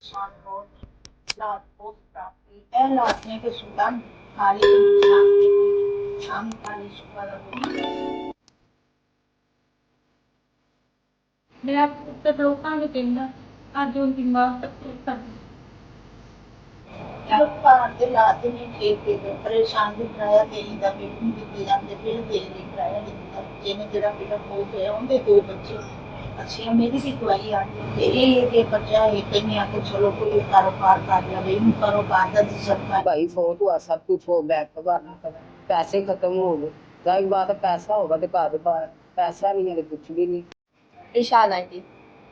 Santos, Laos, Prapi, laatnya ke Sudan, kali ini kami kali suka lagu. मेरा terluka di tindak aduh timbang terluka Nonostante l'attimo che परेशान दिख रहा है तेरी तबीयत नहीं दिखी जाते फिर तेल दिख रहा है केमोथेरेपी का कोर्स है उनके दो बच्चे अच्छी है मेरी भी दवाई आती है ये बच्चा एक नहीं आके चलो कोई कारोबार कर लिया भाई कारोबार का सबका भाई फोन हुआ सब कुछ हो बैक तो भरना पड़ा पैसे खत्म हो गए जाहिर बात है पैसा होगा तो कारोबार पैसा नहीं है तो कुछ भी नहीं। ईशान आंटी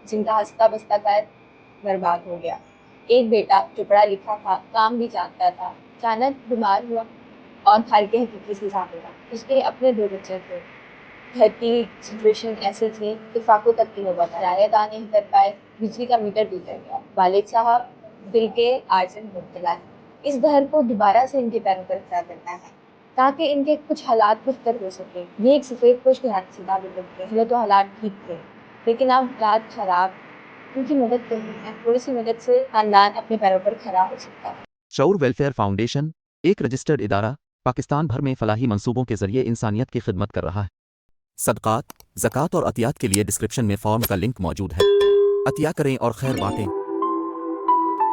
जिनका हंसता बसता पैर बर्बाद हो गया। एक बेटा जो पढ़ा लिखा था, काम भी जानता था, अचानक बीमार हुआ और घर के हकीकी से साथ हुआ। उसके अपने दो बच्चे थे। घर की सिचुएशन ऐसे थे कि फाकों तक की नौबत किराया अदा नहीं कर पाए, बिजली का मीटर भी कर गया। वालिद साहब दिल के आर्जन मुब्तला है। इस घर को दोबारा से इनके पैरों पर खड़ा करना है ताकि इनके कुछ हालात बेहतर हो सके। ये एक सफेद पोश के हाथ से दावे करते हैं। पहले तो हालात ठीक थे लेकिन अब हालात खराब। उनकी मदद करनी है, थोड़ी सी मदद से खानदान अपने पैरों पर खड़ा हो सकता है। शऊर वेलफेयर फाउंडेशन एक रजिस्टर्ड इदारा पाकिस्तान भर में फलाही मंसूबों के जरिए इंसानियत की खिदमत कर रहा है। सदकात, ज़कात और अतियात के लिए डिस्क्रिप्शन में फॉर्म का लिंक मौजूद है। अतिया करें और खैर बांटें।